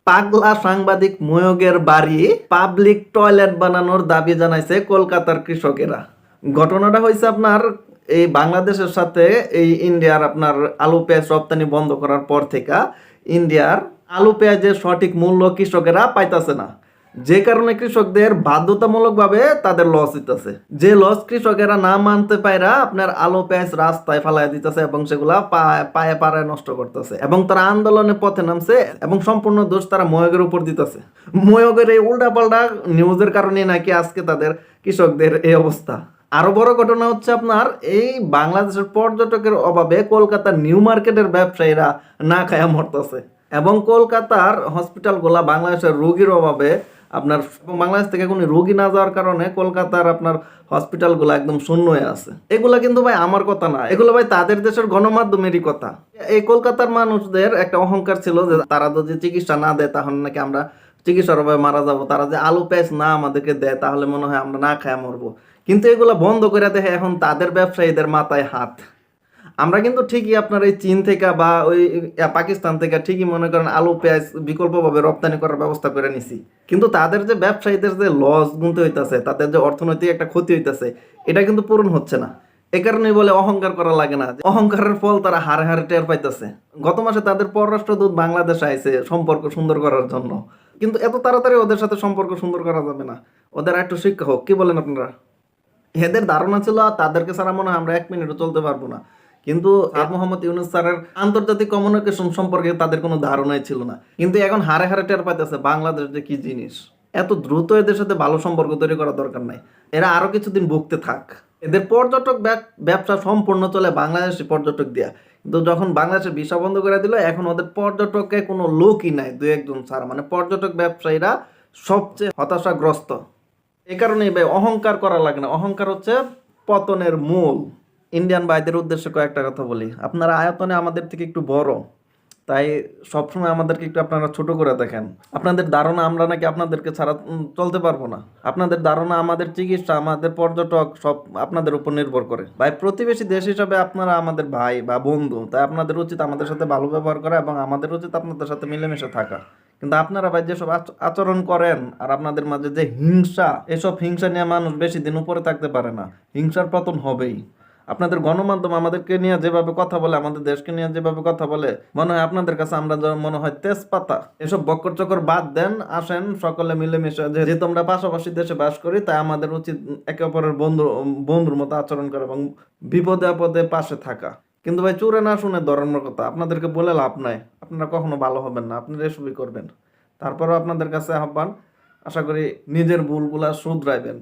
পাগলা সাংবাদিক ময়ূকের বাড়ি পাবলিক টয়লেট বানানোর দাবি জানাইছে কলকাতার কৃষকেরা। ঘটনাটা হয়েছে আপনার এই বাংলাদেশের সাথে এই ইন্ডিয়ার আপনার আলু পেঁয়াজ রপ্তানি বন্ধ করার পর থেকে ইন্ডিয়ার আলু পেঁয়াজের সঠিক মূল্য কৃষকেরা পাইতাছে না, যে কারণে কৃষকদের বাধ্যতামূলকভাবে তাদের লস হইতেছে। যে লস কৃষকেরা না মানতে পায়রা আপনার আলু পেঁয়াজ রাস্তায় ফালাই দিতেছে এবং সেগুলা পায়ে পাড়ায় নষ্ট করতেছে এবং তারা আন্দোলনের পথে নামছে এবং সম্পূর্ণ দোষ তারা ময়ূকের উপর দিতেছে। ময়ূকের এই উল্টাপাল্টা নিউজের কারণে নাকি আজকে তাদের কৃষকদের এই অবস্থা। আরো বড় ঘটনা হচ্ছে আপনার এই বাংলাদেশের পর্যটকের অভাবে কলকাতার নিউ মার্কেটের ব্যবসায়ীরা না খায়া মরতেছে এবং কলকাতার হসপিটালগুলা বাংলাদেশের রোগীর অভাবে আপনার বাংলাদেশ থেকে কোনো রোগী না যাওয়ার কারণে কলকাতার আপনার হসপিটালগুলো একদম শূন্য হয়ে আছে। এগুলা কিন্তু ভাই আমার কথা না, এগুলো ভাই তাদের দেশের গণমাধ্যমেরই কথা। এই কলকাতার মানুষদের একটা অহংকার ছিল যে তারা যদি চিকিৎসা না দেয় তাহলে নাকি আমরা চিকিৎসার অভাবে মারা যাবো, তারা যে আলু পেঁয়াজ না আমাদেরকে দেয় তাহলে মনে হয় আমরা না খায় মরবো। কিন্তু এগুলো বন্ধ করে দেখে এখন তাদের ব্যবসায়ীদের মাথায় হাত। আমরা কিন্তু ঠিকই আপনার এই চীন থেকে বা ওই পাকিস্তান থেকে ঠিকই মনে করেন আলু পেঁয়াজ বিকল্পভাবে রপ্তানি করার ব্যবস্থা করে নিছি, কিন্তু তাদের যে ব্যবসায়ীদের যে লস গুনতে হইতাছে, তাদের যে অর্থনৈতিক একটা ক্ষতি হইতাছে, এটা কিন্তু পূরণ হচ্ছে না। এ কারণেই বলে অহংকার করা লাগে না, অহংকারের ফল তারা হারে হারে টের পাইতেছে। গত মাসে তাদের পররাষ্ট্রদূত বাংলাদেশে আইছে সম্পর্ক সুন্দর করার জন্য, কিন্তু এত তাড়াতাড়ি ওদের সাথে সম্পর্ক সুন্দর করা যাবে না, ওদের একটু শিক্ষা হোক। কি বলেন আপনারা? এদের ধারণা ছিল তাদেরকে ছাড়া মনে হয় আমরা 1 মিনিটও চলতে পারবো না, কিন্তু মোহাম্মদ ইউনূস স্যারের আন্তর্জাতিক কমিউনিকেশন সম্পর্কে তাদের কোনো ধারণাই ছিল না। কিন্তু এখন হারে হারে টের পাইতেছে বাংলাদেশ যে কি জিনিস। এত দ্রুত এদের সাথে ভালো সম্পর্ক তৈরি করা দরকার নাই, এরা আরো কিছুদিন ভুগতে থাক। এদের পর্যটক ব্যবসা সম্পূর্ণ চলে বাংলাদেশি পর্যটক দিয়া, কিন্তু যখন বাংলাদেশের ভিসা বন্ধ করে দিল এখন ওদের পর্যটকে কোনো লোকই নাই, 2-1 জন ছাড়া। মানে পর্যটক ব্যবসায়ীরা সবচেয়ে হতাশাগ্রস্ত। এই কারণেই ভাই অহংকার করা লাগে না, অহংকার হচ্ছে পতনের মূল। ইন্ডিয়ান ভাইদের উদ্দেশ্যে কয়েকটা কথা বলি, আপনারা আয়তনে আমাদের থেকে একটু বড়, তাই সবসময় আমাদেরকে একটু আপনারা ছোট করে দেখেন। আপনাদের ধারণা আমরা নাকি আপনাদেরকে ছাড়া চলতে পারবো না। আপনাদের ধারণা আমাদের চিকিৎসা, আমাদের পর্যটক সব আপনাদের উপর নির্ভর করে। ভাই প্রতিবেশী দেশ হিসাবে আপনারা আমাদের ভাই বা বন্ধু, তাই আপনাদের উচিত আমাদের সাথে ভালো ব্যবহার করা এবং আমাদের উচিত আপনাদের সাথে মিলেমিশে থাকা। কিন্তু আপনারা ভাই যেসব আচরণ করেন আর আপনাদের মাঝে যে হিংসা, এসব হিংসা নিয়ে মানুষ বেশি দিন উপরে থাকতে পারে না, হিংসার পতন হবেই। আপনাদের গণমাধ্যম আমাদেরকে নিয়ে যেভাবে কথা বলে, আমাদের দেশকে নিয়ে যেভাবে কথা বলে, মনে হয় আপনাদের কাছে আমরা মনে হয় তেজপাতা। এসব বক্কর চক্কর বাদ দেন, আসেন সকলে মিলেমিশে, যেহেতু আমরা পাশাপাশি দেশে বাস করি তাই আমাদের উচিত একে অপরের বন্ধুর মতো আচরণ করা এবং বিপদে আপদে পাশে থাকা। কিন্তু ভাই চুরে না শুনে ধর্মের কথা আপনাদেরকে বলে লাভ নাই, আপনারা কখনো ভালো হবেন না, আপনারা এসবই করবেন। তারপরেও আপনাদের কাছে আহ্বান, আশা করি নিজের ভুলগুলা শুধরাইবেন।